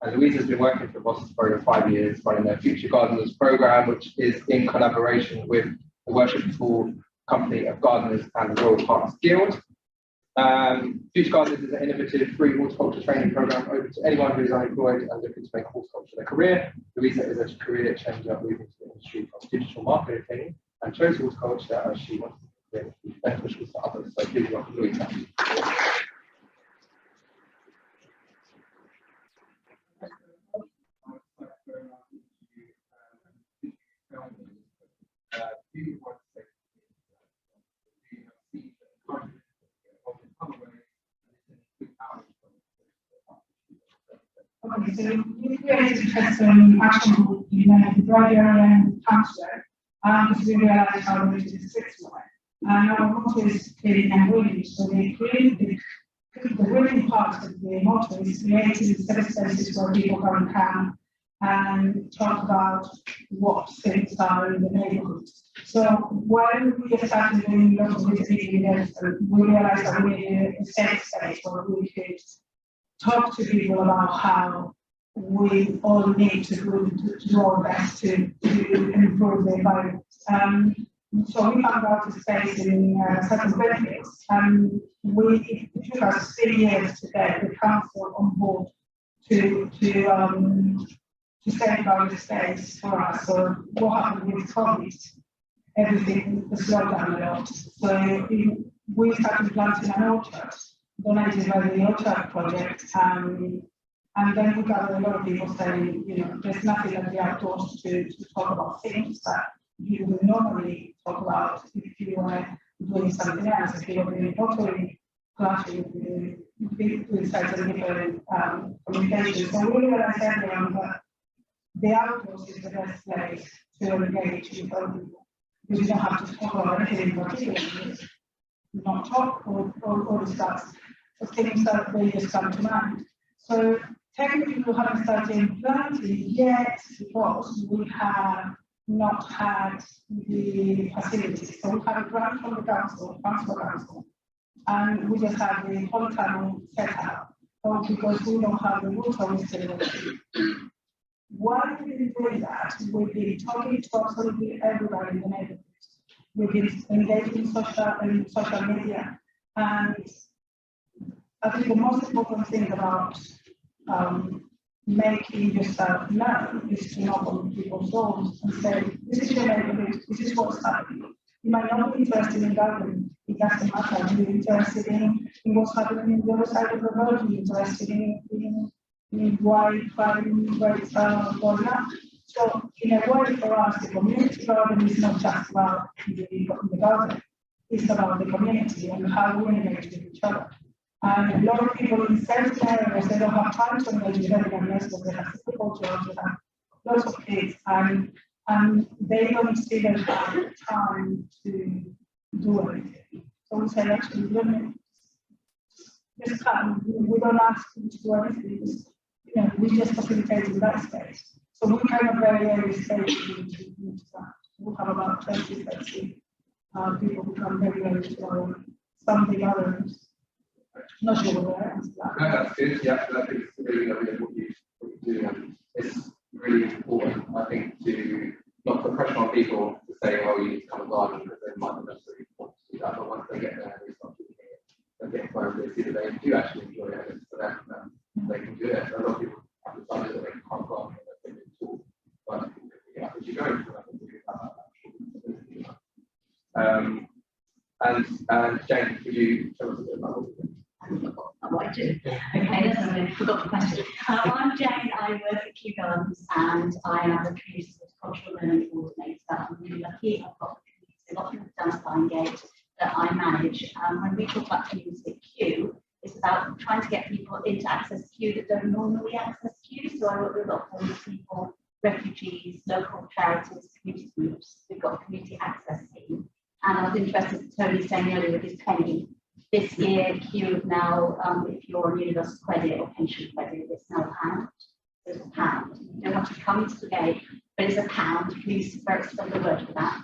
And Louisa's been working for Boston for over 5 years, running their Future Gardeners program, which is in collaboration with the Worshipful Company of Gardeners and the Royal Hearts Guild. Future Gardeners is an innovative free horticulture training program open to anyone who is unemployed and looking to make horticulture their career. Louisa is a career changer moving to the industry from digital marketing training and chose horticulture as she wants to be beneficial to others. So please welcome Louisa. Okay, so we created Heston action group in the dry area council because we realized how much is 6 way. And our motto is cleaning and greening. So we created the greening part of the motto is creating safe spaces where people can and talk about what things are in the neighborhood. So when we started doing lots of visiting events, we realized that we needed a safe space where we could talk to people about how we all need to do our best to improve the environment. So we found out a space in certain benefits, and it took us 3 years to get the council on board to safeguard the space for us. So what happened with COVID? Everything slowed down a lot. So we started planting an orchard, donated by the Orchard Project, and then we got a lot of people saying, you know, there's nothing like the outdoors to talk about things that you would normally talk about if you were doing something else, if you were doing pottery, classroom, doing certain different communications. So we realized everyone that the outdoors is the best place to engage with other people. You don't have to talk about anything in particular, just not talk or discuss the things that they just come to mind. So technically we haven't started planting yet because we have not had the facilities. So we have a grant from the council, and we just have the polytunnel set up, because we don't have the water, we still don't. While we've been doing that, we've been talking to absolutely everybody in the neighborhood. We've been engaging in social media, and I think the most important thing about making yourself known is to knock on people's doors and say, this is your neighborhood, this is what's happening. You might not be interested in gardening, it doesn't matter. You're interested in what's happening on the other side of the road, you're interested in why crime rates are going up. So in a way for us, the community garden is not just about the garden, it's about the community and how we engage with each other. And a lot of people in certain areas, they don't have time to engage with everyone else, but they have difficult jobs, they have lots of kids, and they don't see them have time to do anything. So we say, actually, just come, we don't ask you to do anything, just, you know, we just facilitate in that space. So we kind of very early stage into that. We have about 20, 30 people who come very early to our something others. Not sure what they're no, that's good. Yeah, I think it's really what you do. And it's really important, I think, to not put pressure on people to say, oh, you need to come and garden because they might not necessarily want to do that. But once they get there, they start doing it. They get involved, they see that they do actually enjoy it, and it's for them, they can do it. So a lot of people have decided that they can't garden and they're doing it all. But yeah, as you go into that, and Jane, could you tell us a bit about what you do? What I do. Okay, I forgot the question. I'm Jane, I work at Kew Gardens and I am the community cultural learning coordinator. I'm really lucky. I've got a community allotment down Gate that I manage. When we talk about community at Kew, it's about trying to get people into access Kew that don't normally access Kew. So I work with a lot of homeless people, refugees, local charities, community groups. We've got a community access team. And I was interested in Tony saying earlier with his penny. This year, Kew now, if you're on universal credit or pension credit, it's now £1. It's £1. You don't want to come to the gate, but it's £1. Please spread the word for that.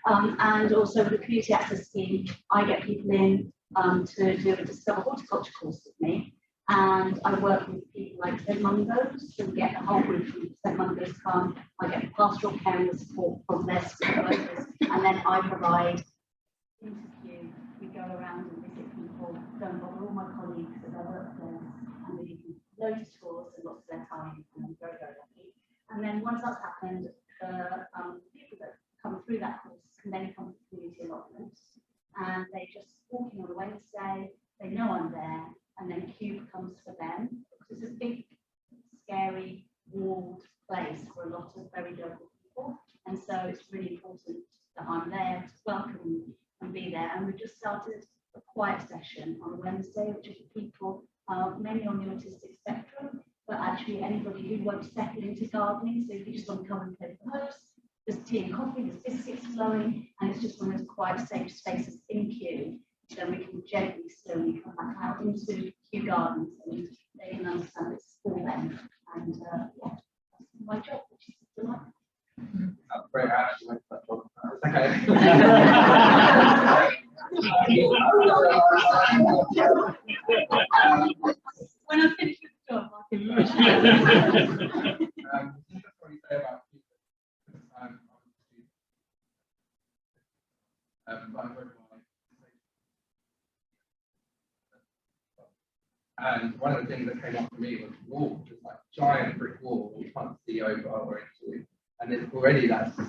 And also the community access scheme, I get people in to do a Discover Horticulture course with me, and I work with people like provide St Mungo's, so we get the whole group from St Mungo's come. I get pastoral care and support from their support workers, and then I provide interview. We go around and visit people, go and bother all my colleagues at their workplace, and we do loads of tours and lots of their time, and I'm very, very lucky. And then once that's happened, the people that come through that course can then come to community allotments, and they just walk in on a Wednesday, they know I'm there, and then Cube comes for them, because it's a big, scary, walled place for a lot of very local people, and so it's really important that I'm there to welcome and be there. And we've just started a quiet session on a Wednesday, which is for people mainly on the autistic spectrum, but actually anybody who won't settle into gardening. So if you just want to come and play the host, there's tea and coffee, there's biscuits flowing, and it's just one of those quiet, safe spaces in Kew. Then we can gently, slowly come back out into Kew Gardens, and they can understand it's for them. And yeah, that's my job, which is delightful. That's great. I actually went to that job. When I finish with the job, I can Just what you say about people. And one of the things that came up for me was wall, just like giant brick wall you can't see over or into. And it's already that's a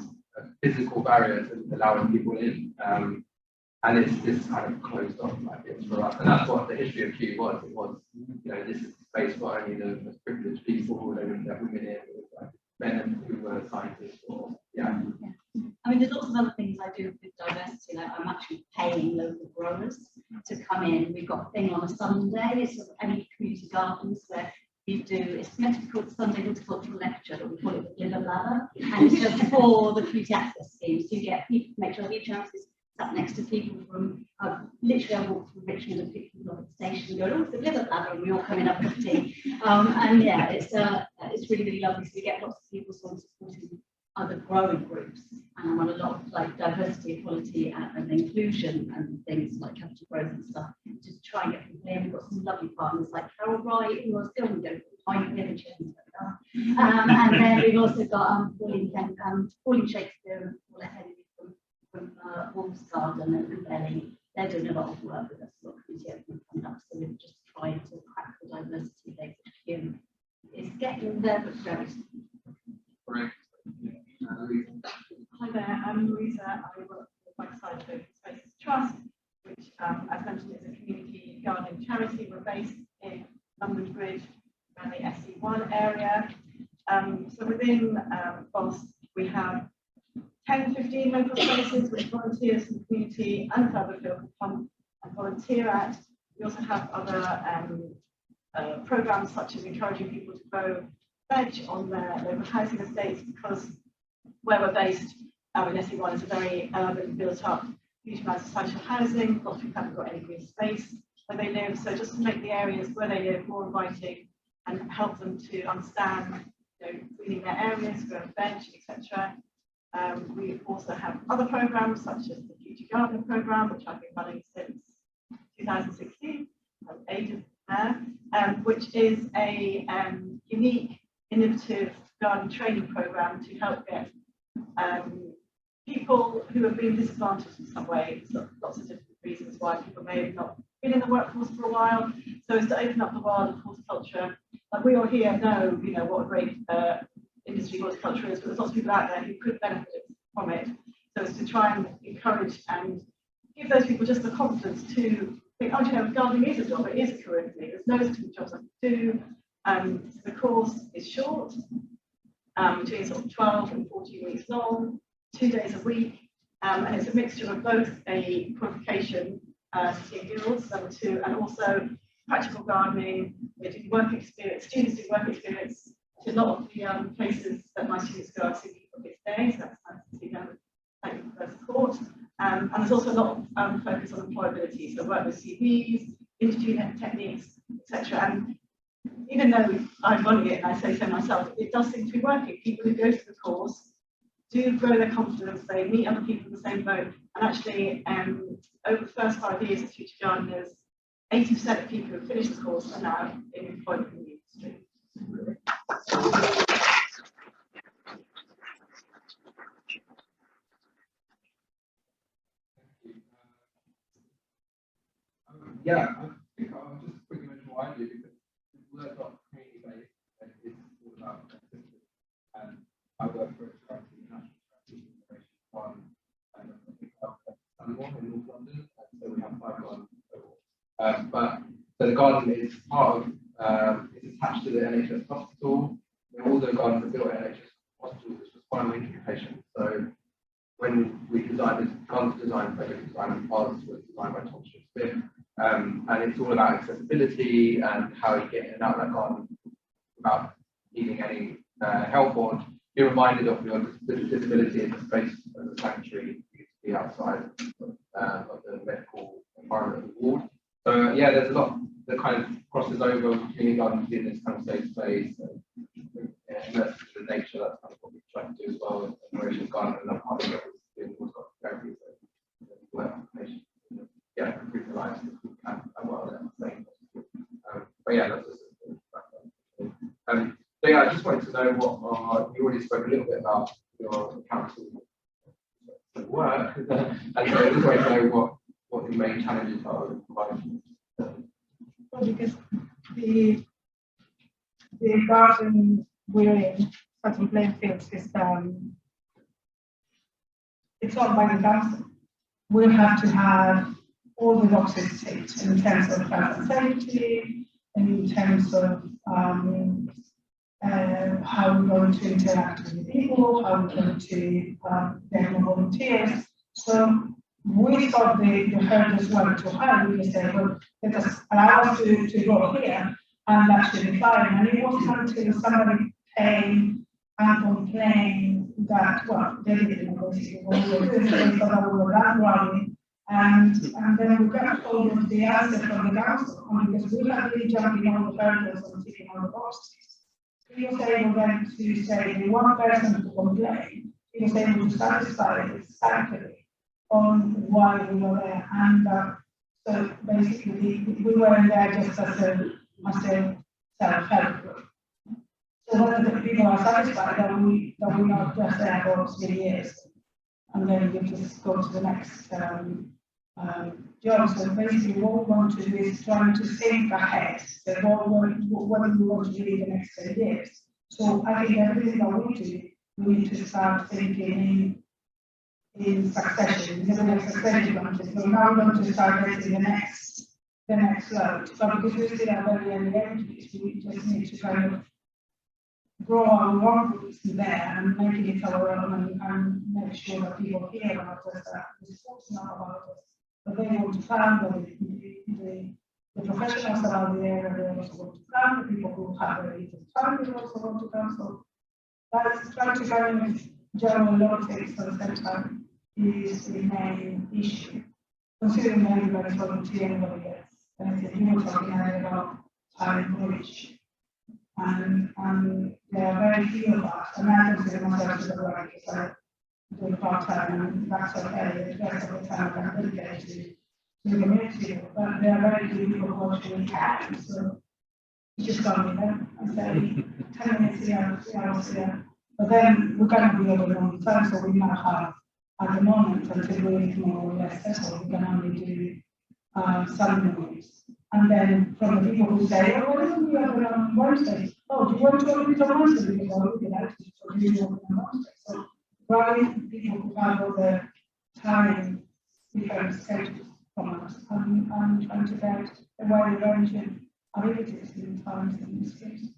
physical barrier to allowing people in. And it's this kind of closed off like this for us. And that's what the history of Kew was. It was, you know, this is the space for only the most privileged people. They wouldn't let women in. It was like men who were scientists or, yeah. I mean, there's lots of other things I do with diversity. Like I'm actually paying local growers to come in. We've got a thing on a Sunday. It's sort of any community gardens where we do, it's meant to be called Sunday Horticultural Lecture, but we call it the Liver Ladder. And it's just for the community access schemes. So you get people, make sure each house is sat next to people from, literally I walked from Richmond and picked people up at the station and go, oh, it's the Liver Ladder, and we all come in up for tea. And yeah, it's really, really lovely. So we get lots of people sort of supporting other growing groups, and I'm on a lot of like diversity, equality, and inclusion and things like capital growth and stuff, to try and get people in. We've got some lovely partners like Carol Wright, who was still going to go Pine Images, and then we've also got Pauline Shakespeare and Paula Henry from Wolves Garden and Belly. They're doing a lot of work with us, a lot of community coming up, so we're just trying to crack the diversity thing. It's getting there, but very Correct. Hi there, I'm Louisa. I work for Bankside Open Spaces Trust, which, as mentioned, is a community gardening charity. We're based in London Bridge and the SE1 area. So within BOS, we have 10-15 local spaces which volunteers from the community and further field can come and volunteer at. We also have other programs such as encouraging people to grow veg on their local housing estates, because where we're based in SE1 is a very urban, built up, huge amounts of social housing. Lots of people haven't got any green space where they live, so just to make the areas where they live more inviting and help them to understand, you know, greening their areas, growing veg, etc. We also have other programs such as the Future Gardening Programme, which I've been running since 2016, ages there, which is a unique, innovative garden training programme to help get people who have been disadvantaged in some way. Lots of different reasons why people may have not been in the workforce for a while. So it's to open up the world of horticulture. Like we all here know, you know, what a great industry horticulture is, but there's lots of people out there who could benefit from it. So it's to try and encourage and give those people just the confidence to think, oh, you know, gardening is a job, it is a career for me. There's loads of different jobs I can do. The course is short, between sort of 12 and 14 weeks long, 2 days a week, and it's a mixture of both a qualification, City Guilds, level 2, and also practical gardening. We do work experience, students do work experience to a lot of the places that my students go. I've seen people this day, so that's nice to see them. Thank you for their support. And there's also a lot of focus on employability, so work with CVs, industry techniques, etc. And even though I'm running it and I say so myself, it does seem to be working. People who go to the course do grow their confidence, they meet other people in the same boat, and actually over the first 5 years of Future Gardeners, 80% of people who finish the course are now in employment in the industry. Yeah, I think I'll just quickly mention what I do because we're not community based and it's all about accessibility. And I work for a charity, National Charity Innovation Fund, and I think I've Sunmore in North London, and so we have 5 gardens. But so the garden is part of, it's attached to the NHS hospital. All the gardens are built at NHS hospitals, which was spinal injury patients. So when we designed this garden design, project design, ours was designed by Tom Smith. And it's all about accessibility and how you get in and out of that garden without needing any help or be reminded of your disability in the space as a sanctuary for you to be outside of the medical environment of the ward. So yeah, there's a lot that kind of crosses over between gardens in this kind of safe space and immersed in the nature. That's kind of what we try to do as well in Horatio's garden and other parts of it doing what's got therapy. So yeah, improve the lives if we can and well at the same. But yeah, that's just so yeah, I just wanted to know what you already spoke a little bit about your council work, and so I just wanted to know what the main challenges are with providing. Well, because the garden we're in, Heston playing fields, is it's owned by the council. We have to have all the boxes ticked in terms of health and safety, in terms of how we're going to interact with people, how we're going to get more volunteers. So we thought the hurdles were too high. We just said, well, let us allow us to go here, and that should be fine. And it wasn't until somebody came and complained that, well, they didn't know basically what we were doing, so they thought that we were that running. And then we got hold of the answer from the council, because we had really jumping on the hurdles and ticking on the boxes. He was able then to say the one person to complain, he was able to satisfy exactly on why we were there. And so basically we weren't there just as a self-help group. So when the people are satisfied that we're not just there for 3 years and then we just go to the next job. So basically what we want to do is trying to think ahead. So what do we want to do in the next 10 years? So I think everything that we do, we need to start thinking in succession, in the next succession branches. So now we're going to start getting the next load. But because we still have very early entities, we just need to kind of grow our own roots there and making it our own and make sure that people hear about us, that the sports know about us, but they want to plan the professionals around the area, they also want to plan, the people who have a little time, they also want to plan. So that's trying to kind of general law things at the same time is the main issue. Considering everybody's volunteering what it gets. And you were talking earlier about time knowledge. And there are very few of us, and I consider myself to the work because I do part-time and that's okay, the rest of the time I'm dedicated to the community, but there are very few people who actually can, so you just got me there and say 10 minutes here, 3 hours here, but then we cannot be able to long time, so we now have at the moment until we're more or less settled, we can only do some moves. And then from the people who say, oh, why don't we have it on Wednesday? Oh, do you want to open it on Wednesday? Because I would be actually for you to open it on Wednesday. So driving people who have all the time different schedules from us and trying to get a wide range of abilities in times in this case.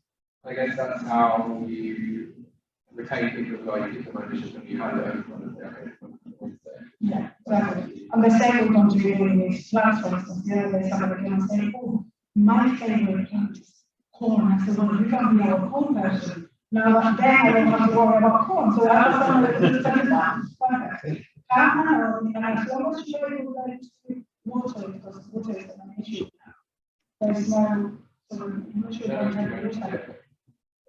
I guess that's how you retain people as well. You give them ownership and you hand it over from the yeah, exactly. And the same we're going to be doing with plants, for instance. The other day somebody came and said, oh, my favorite plant is corn. I said, well, you can be our corn person. Now that then I don't have to worry about corn. So I have someone that can tell me that. Perfect. And I said, how much are you going to water? Because water is an issue now. There's no, so I'm not sure if I can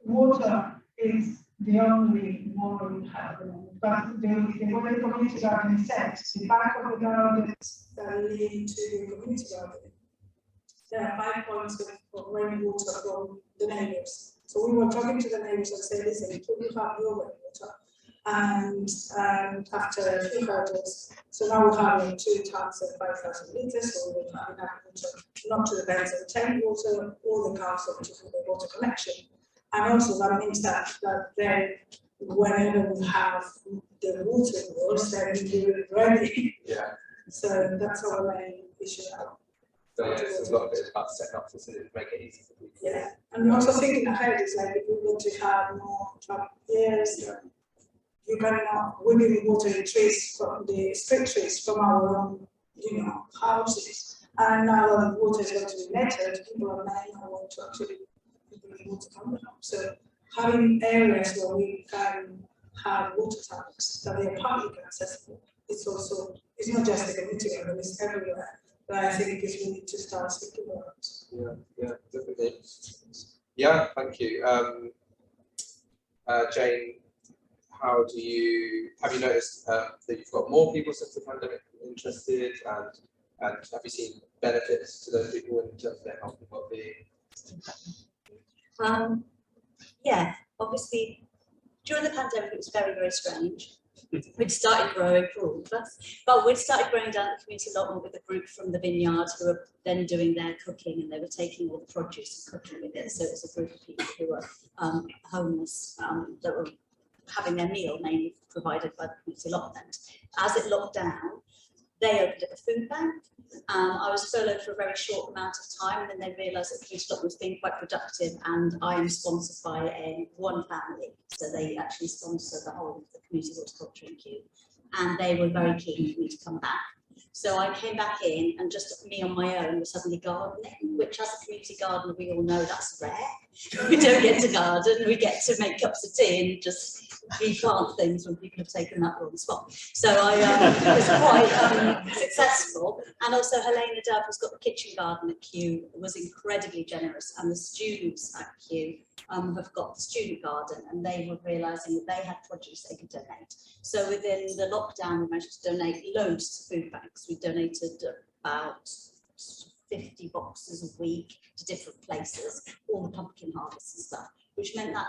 water is the only water we have. But the way the community garden is set, the back of the gardens that lead to the community garden, there are 5 points of rainwater from the neighbours. So we were talking to the neighbours and saying, listen, it will be have your rainwater. And after a few hurdles, so now we're having 2 tanks of 5,000 litres, so we're having water, not to the beds of tank water, or the council to the water connection. And also that means that then whenever we have the water wars, then we're ready. Yeah. So that's our main issue now. So yeah, it's a lot of it is about setting up facilities, make it easy for people. Yeah, and also thinking ahead is like if we want to have more truck years, you cannot, we need watering trees from the street trees from our own, houses. And now that water is going to be netted, people are now want to actually bring water from the home. So having areas where we can have water tanks that they are publicly accessible, it's also, it's not just the community level, it's everywhere. But I think it's we need to start thinking about. Yeah, definitely. Yeah, thank you. Jane, have you noticed that you've got more people since the pandemic interested, and have you seen benefits to those people in terms of their health and well-being? Yeah, obviously during the pandemic it was very, very strange. We'd started growing for all of us, but we'd started growing down the community allotment with a group from the vineyard who were then doing their cooking, and they were taking all the produce and cooking with it. So it was a group of people who were homeless that were having their meal mainly provided by the community allotment. As it locked down, they opened up a food bank. I was furloughed for a very short amount of time, and then they realised that the community allotment was being quite productive, and I am sponsored by one family, so they actually sponsor the whole of the community horticulture in Kew, and they were very keen for me to come back. So I came back in, and just me on my own was suddenly gardening, which as a community gardener we all know that's rare. We don't get to garden, we get to make cups of tea and just replant things when people have taken that wrong spot. So I was quite successful, and also Helena Dove, who's got the kitchen garden at Kew, was incredibly generous, and the students at Kew have got the student garden, and they were realising that they had produce they could donate. So within the lockdown we managed to donate loads to food banks. We donated about 50 boxes a week to different places, all the pumpkin harvests and stuff, which meant that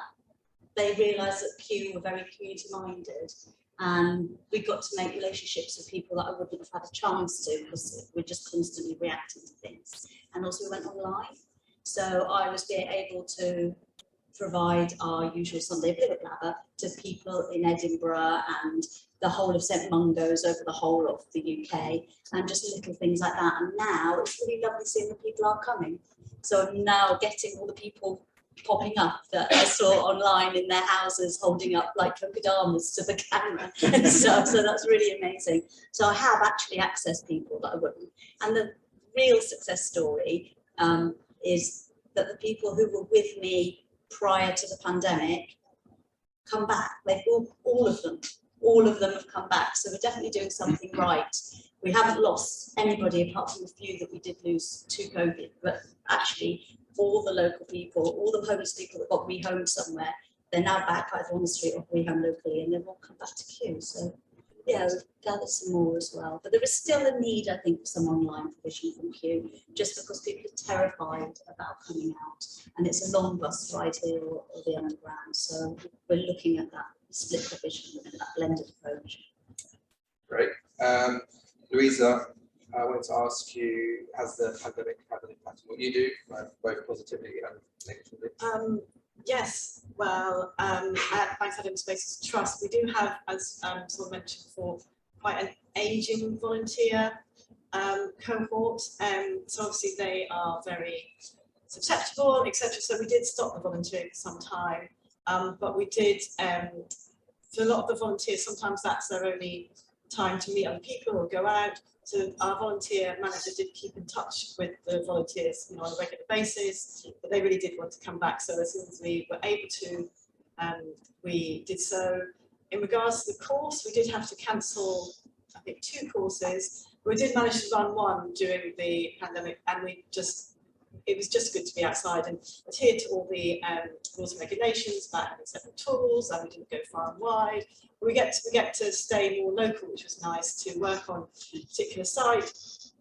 they realised that Kew were very community minded, and we got to make relationships with people that I wouldn't have had a chance to because we're just constantly reacting to things. And also we went online, so I was being able to provide our usual Sunday Blibber Blabber to people in Edinburgh and the whole of St Mungo's over the whole of the UK, and just little things like that. And now it's really lovely seeing the people are coming. So I'm now getting all the people popping up that I saw online in their houses holding up like kokodamas to the camera and stuff. So that's really amazing. So I have actually accessed people that I wouldn't. And the real success story is that the people who were with me prior to the pandemic come back. They've all of them have come back. So we're definitely doing something right. We haven't lost anybody apart from a few that we did lose to COVID, but actually all the local people, all the homeless people that got rehomed somewhere, they're now back either on the street or rehomed locally, and they've all come back to Kew. So yeah, we've gathered some more as well. But there is still a need, I think, for some online provision from Kew, just because people are terrified about coming out. And it's a long bus ride here or the underground. So we're looking at that split provision and that blended approach. Great. Louisa, I wanted to ask you, has the pandemic had an impact on what you do, both positively and negatively? Yes, well, at Bankside Spaces Trust, we do have, as sort of mentioned before, quite an ageing volunteer cohort. So obviously they are very susceptible, etc. So we did stop the volunteering for some time, but we did, for a lot of the volunteers, sometimes that's their only time to meet other people or go out. So our volunteer manager did keep in touch with the volunteers, on a regular basis, but they really did want to come back. So as soon as we were able to, we did so. In regards to the course, we did have to cancel, I think, 2 courses. We did manage to run one during the pandemic, and it was just good to be outside and adhere to all the rules and regulations about having separate tools, and we didn't go far and wide. We get to stay more local, which was nice, to work on a particular site. There's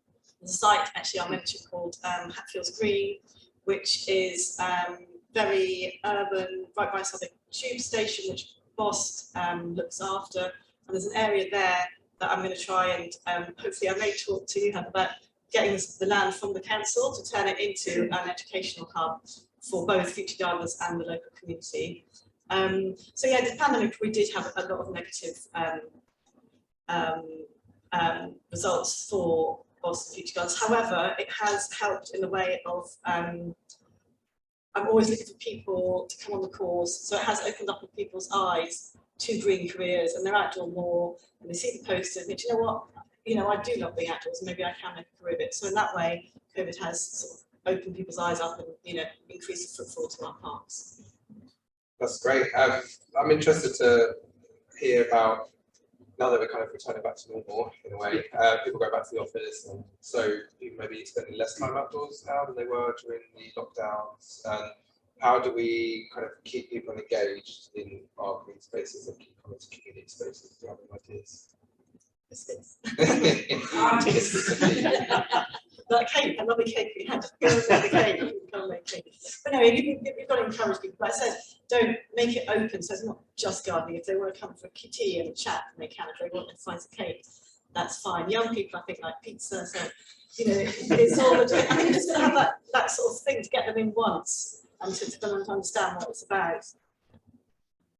a site actually I mentioned called Hatfields Green, which is very urban, right by Southwark Tube Station, which Bost looks after. And there's an area there that I'm going to try and hopefully I may talk to you about getting the land from the council to turn it into an educational hub for both future gardeners and the local community. So yeah, the pandemic, we did have a lot of negative results for Boston Future Gardens. However, it has helped in the way of I'm always looking for people to come on the course, so it has opened up people's eyes to green careers, and they're outdoor more, and they see the posters, and you know what, I do love being outdoors, and maybe I can make a career of it. So in that way, COVID has sort of opened people's eyes up and increased the footfall to our parks. That's great. I'm interested to hear about, now that we're kind of returning back to normal in a way, people go back to the office, and so people maybe spending less time outdoors now than they were during the lockdowns. And how do we kind of keep people engaged in our green spaces and keep coming to community spaces? Do you have any ideas? That cake, I love the cake we had. Go and make the cake. Go and make cake. But no, you've got to encourage people. Like I said, don't make it open, so it's not just gardening. If they want to come for a tea and a chat, and they can. If they want a slice of cake, that's fine. Young people, I think, like pizza. So it's all. I think just going to have that sort of thing to get them in once and to understand what it's about.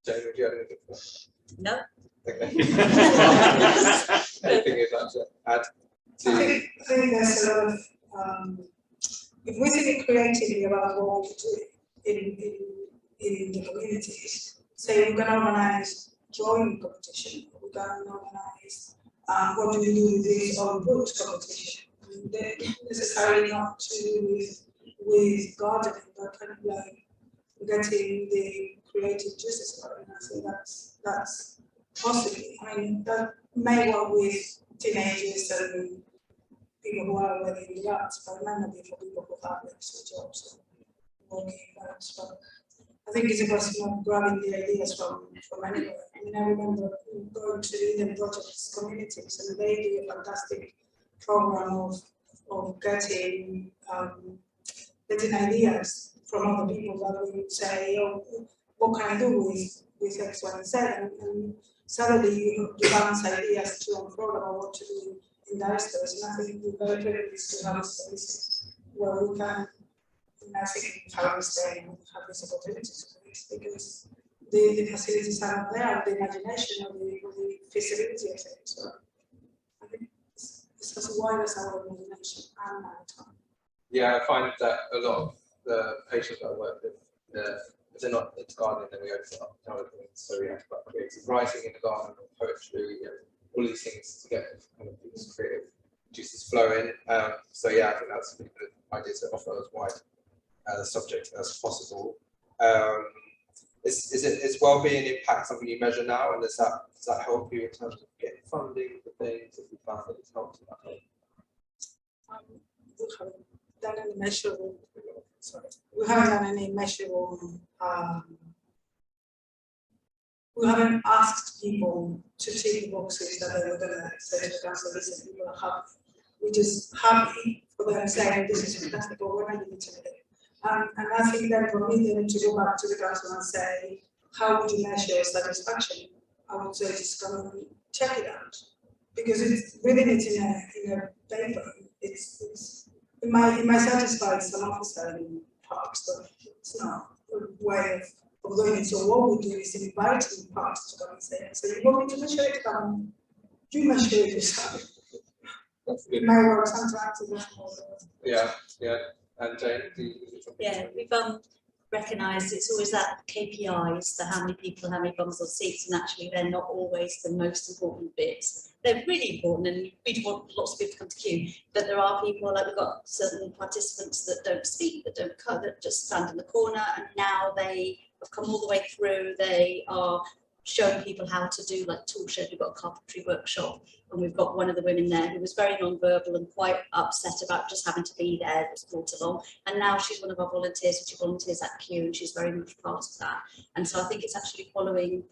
Jane, would you have anything for that? No. Okay. Anything you'd like to add? I think there's a lot of, if we think creatively about what we do in the communities, say we're going to organize drawing competition, we're going to organize what do we do with this or books competition. And they necessarily not to do with gardening, but kind of like getting the creative juices out. And I think that's possibly. I mean, that may work with teenagers and people who are already in the arts, but it might not be for people who have extra jobs and working arts. But I think it's a question of grabbing the ideas from anywhere. I mean, I remember going to Eden Projects communities, and they do a fantastic program of getting ideas from other people that would say, oh, what can I do with X, Y, and Z? And suddenly you bounce ideas to and fro about what to do in their stores. And I think we're very privileged to have spaces where we can, I think, have this opportunity to do this, because the facilities are not there, the imagination of the feasibility of it. So I think it's as wide as our imagination and our time. Yeah, I find that a lot of the patients that I work with, if they're not into gardening, then we open it up to other things. So we have about creative writing in the garden, or poetry, all these things to get kind of these creative juices flowing. So yeah, I think that's a good idea to offer as wide a subject as possible. Is well-being impact something you measure now, and does that help you in terms of getting funding for things? If you found that it's helped in that way? We haven't done any measurable. Sorry, we haven't done any measurable. We haven't asked people to tick boxes that they were going to say to the council. This is people are happy. We're just happy for them saying this is fantastic, but we're not going to do it. And I think that for me, they need to go back to the council and say, how would you measure satisfaction? I would say just come and check it out, because it's reading it in a paper. It might satisfy some officer in parks, but it's not a way of doing it. So what we do is inviting parks to come and say, so you want me to measure it? You measure it yourself. It might work sometimes. It doesn't work. Yeah. And Jane, we've recognised it's always that KPIs, the how many people, how many bums or seats, and actually they're not always the most important bits. They're really important, and we'd want lots of people to come to queue, but there are people, like we've got certain participants that don't speak, that don't cut, that just stand in the corner, and now they have come all the way through. They are showing people how to do like tool shed. We've got a carpentry workshop, and we've got one of the women there who was very non-verbal and quite upset about just having to be there, was brought along, and now she's one of our volunteers, and she volunteers at Q, and she's very much part of that. And so I think it's actually following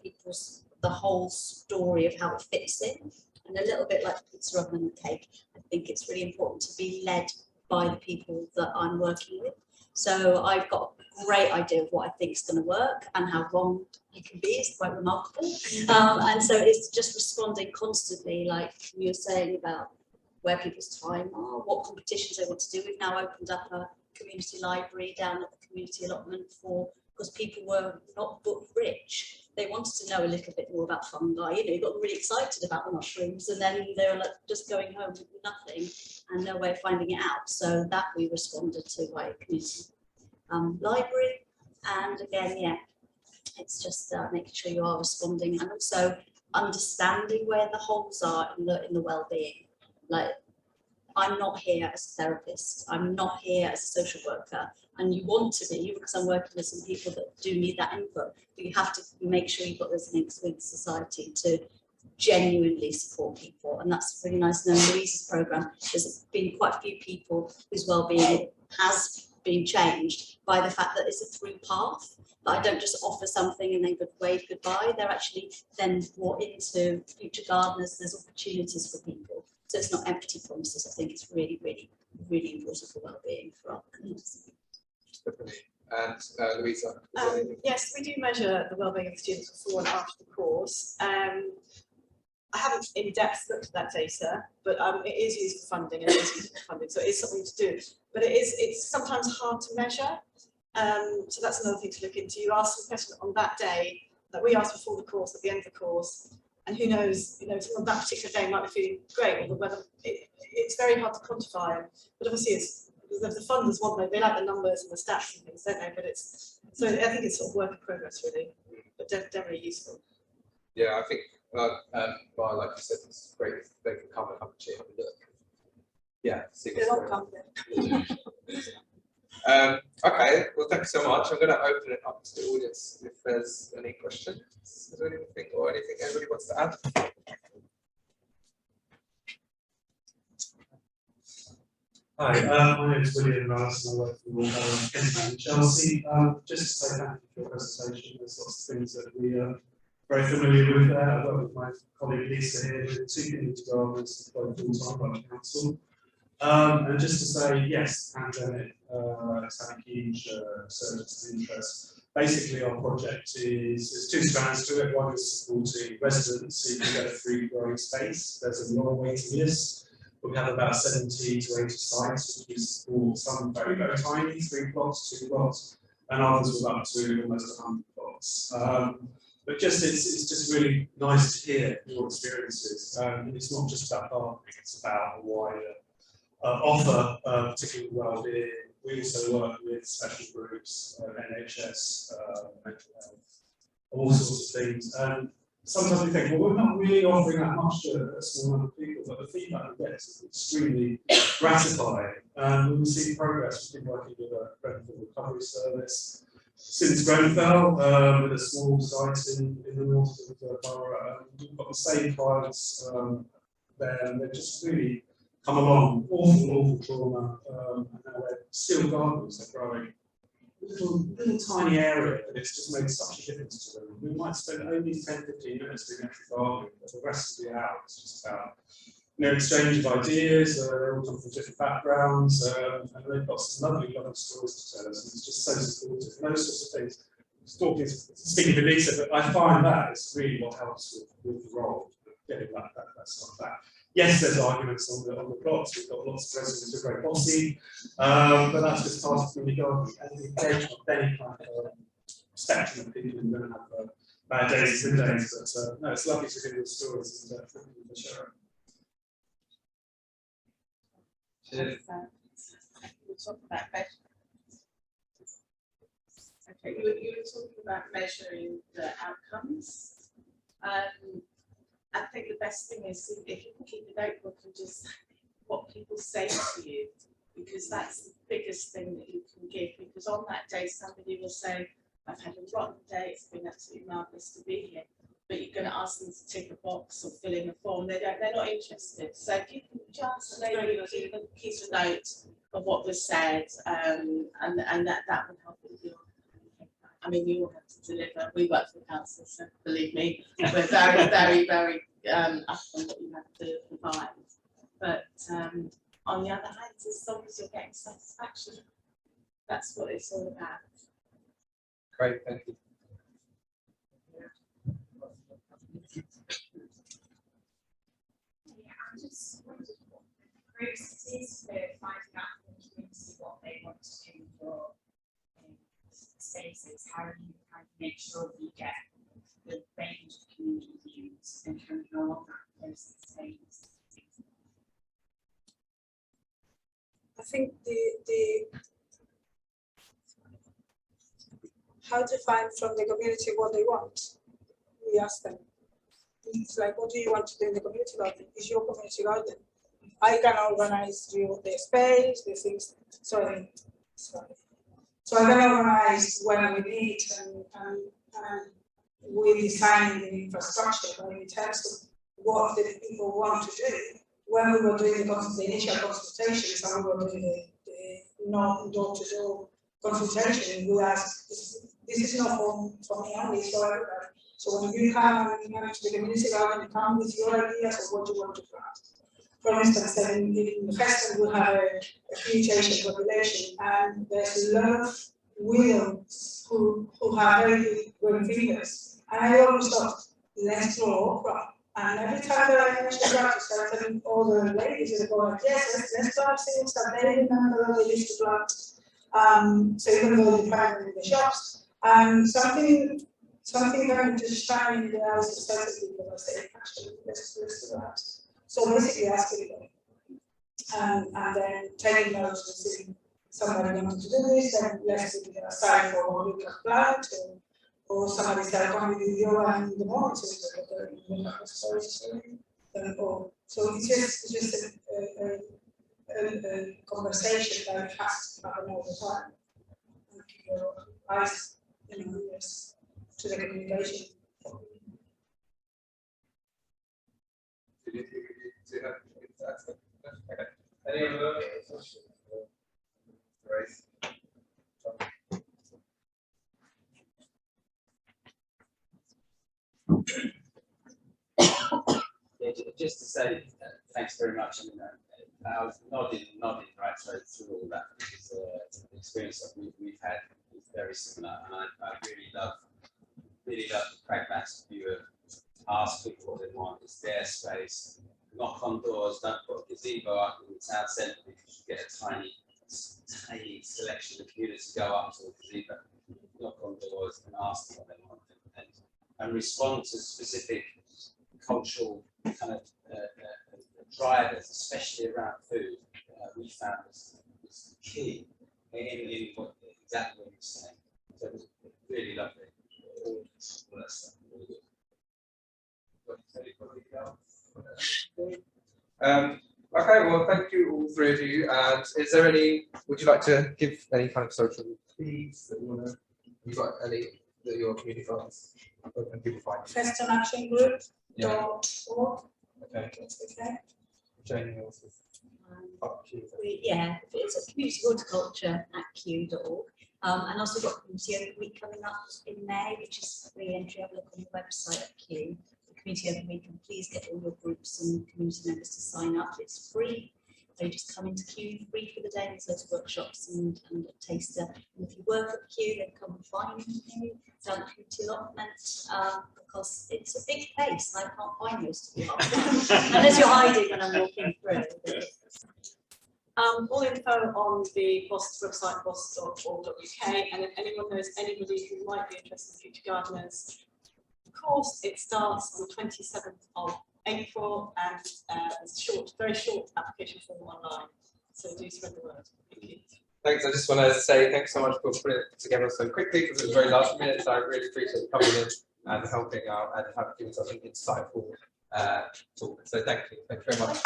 the whole story of how it fits in, and a little bit like the pizza oven and the cake. I think it's really important to be led by the people that I'm working with. So I've got a great idea of what I think is going to work, and how wrong you can be is quite remarkable. And so it's just responding constantly, like you were saying about where people's time are, what competitions they want to do. We've now opened up a community library down at the community allotment because people were not book rich. They wanted to know a little bit more about fungi. You know, you got really excited about the mushrooms, and then they were like just going home with nothing and no way of finding it out. So that we responded to by a community library. And again, yeah, it's just making sure you are responding, and also understanding where the holes are in the well-being. Like, I'm not here as a therapist, I'm not here as a social worker, and you want to be, because I'm working with some people that do need that input, but you have to make sure you've got those links with society to genuinely support people. And that's really nice to know. In Louisa's programme, there's been quite a few people whose well-being has been changed by the fact that it's a through path, that I don't just offer something and then wave goodbye. They're actually then brought into Future Gardeners. There's opportunities for people. So it's not empty promises. I think it's really, really, really important for well-being for our communities. And Louisa? Yes, we do measure the well-being of the students before and after the course. I haven't in depth looked at that data, but it is used for funding, and it is used for funding, so it is something to do. But it's sometimes hard to measure. So that's another thing to look into. You asked some question on that day that we asked before the course, at the end of the course, and who knows, you know, someone that particular day might be feeling great, or the weather. It's very hard to quantify, but obviously it's the funders want they like the numbers and the stats and things, don't they? But it's so I think it's sort of work in progress really, but definitely useful. Yeah, I think well, like you said, it's great if they can come and have a cheer and look. Yeah, see what's going on. Okay, well, thank you so much. I'm going to open it up to the audience if there's any questions. Is there anything or anything anybody wants to add? Hi, my name is William Rice and I work for Kensington in Chelsea. Just to say thank you for your presentation. There's lots of things that we are very familiar with there. I work with my colleague Lisa here, with 2 community gardeners employed full-time by the council. And just to say, yes, pandemic has had a huge resurgence of interest. Basically, our project there's 2 strands to it. One is supporting residents so you can get a free growing space. There's a long waiting list. We have about 70 to 80 sites, which we support, some very, very tiny, 3 plots, 2 plots, and others with up to almost 100 plots. But it's just really nice to hear your experiences. It's not just about gardening, it's about a wider offer, particularly well-being. We also work with special groups, NHS, mental health, all sorts of things. Sometimes we think, well, we're not really offering that much to a small number of people, but the feedback we get is extremely gratifying. We see progress. We've been working with a Grenfell recovery service since Grenfell, with a small site in the north of the borough. We've got the same clients there, and they've just really come along. Awful trauma, and now they're still gardeners. They're growing little tiny area, but it's just made such a difference to them. We might spend only 10-15 minutes doing actual gardening, but the rest of the hour is just about exchange of ideas. They all come from different backgrounds, and they've got some lovely stories to tell us, and it's just so supportive. And those sorts of things. Speaking of Lisa, but I find that is really what helps with the role, getting that stuff back. Yes, there's arguments on the plots. We've got lots of residents who are very bossy, but that's just part of community gardening. And the engagement of any kind of spectrum of people who are going to have bad days, good days. But no, it's lovely to hear your stories and thank you for sharing. We'll talk about okay, you were talking about measuring the outcomes. I think the best thing is if you can keep a notebook and just what people say to you, because that's the biggest thing that you can give. Because on that day, somebody will say, "I've had a rotten day. It's been absolutely marvelous to be here." But you're going to ask them to tick a box or fill in a form. They're not interested. So if you can just maybe keep a note of what was said, and that would help with your. I mean, you all have to deliver. We work for the council, so believe me, we're very, very, very up on what you have to provide. But on the other hand, as long as you're getting satisfaction, That's what it's all about. Great, thank you. I just wondered what the process is for finding out from the community what they want to do for spaces. How do you make sure that you get the range of community views and kind of go along that process phase? I think the how to find from the community what they want. We ask them. It's like, what do you want to do in the community garden? Is your community garden? I can organize you the space, the things. Sorry. So I can organize when we meet and we design the infrastructure, but in terms of what the people want to do. When we were doing the initial consultations and we were doing the door-to-door consultation, we asked, this is not for me only, it's for everybody. So when you come to the community garden, come with your ideas of what you want to plant. For instance, in Heston we have a huge Asian population, and there's a lot of widows who have very good growing fingers. And I always thought, let's grow okra. And every time that I mention that, I start telling all the ladies that go like, yes, let's plant things that they remember they used to plant. So even though they find them in the shops, and something that just shine in the eyes of certain people, I say, actually, let's do that. So basically asking them, and then taking notes and seeing somebody wanted to do this, then let's put it aside for 1 week of plant, or somebody said, come with yoga in the morning, so so it's just a conversation that has to happen all the time. And keep your eyes, yes, to the communication. Any other questions? Yeah, just to say thanks very much. I was nodding right through all that because the experience that we've had is very similar, and I really love the pragmatic view of ask people what they want. It's their space. Knock on doors. Don't put a gazebo up in the town centre because you get a tiny selection of units to go up to the gazebo. Knock on doors and ask them what they want, and respond to specific cultural kind of drivers, especially around food. We found was key in what exactly what you're saying. So it was really lovely. All that stuff, really good. Okay, well, thank you all three of you. And is there any? Would you like to give any kind of social feeds that you want to? You got any that your community funds? Where can people find you? Heston Action Group. Yeah. .org. Okay. Okay. Jane also. Yeah, it's a community horticulture at q.org. And also got Community Open Week coming up in May, which is free entry. Have a look on the website at Q, the Community Open Week, and please get all your groups and community members to sign up. It's free. So just come into Q free for the day. There's loads of workshops and a taster. And if you work at Q, then come and find me down at Community Allotments, because it's a big place and I can't find most of you unless you're hiding when I'm walking through. All info on the BOSS website, boss.org.uk, and if anyone knows anybody who might be interested in Future Gardeners, of course, it starts on the 27th of April, and it's a very short application form online, so do spread the word. Thank you. Thanks. I just want to say thanks so much for putting it together so quickly because it was very last minute. So I really appreciate you coming in and helping out and having given us an insightful talk. So thank you. Thank you very much.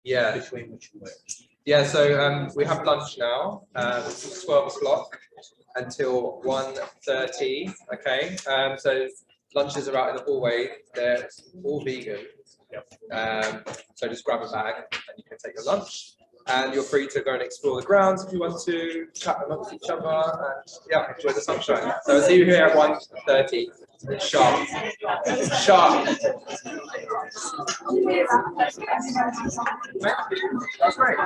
Yeah. Between which and which? Yeah, so we have lunch now. It's 12 o'clock until 1:30. Okay. So lunches are out in the hallway. They're all vegan. So just grab a bag and you can take your lunch. And you're free to go and explore the grounds if you want to, chat amongst each other, and yeah, enjoy the sunshine. So I'll see you here at 1:30. Sharp. Sharp. That's great.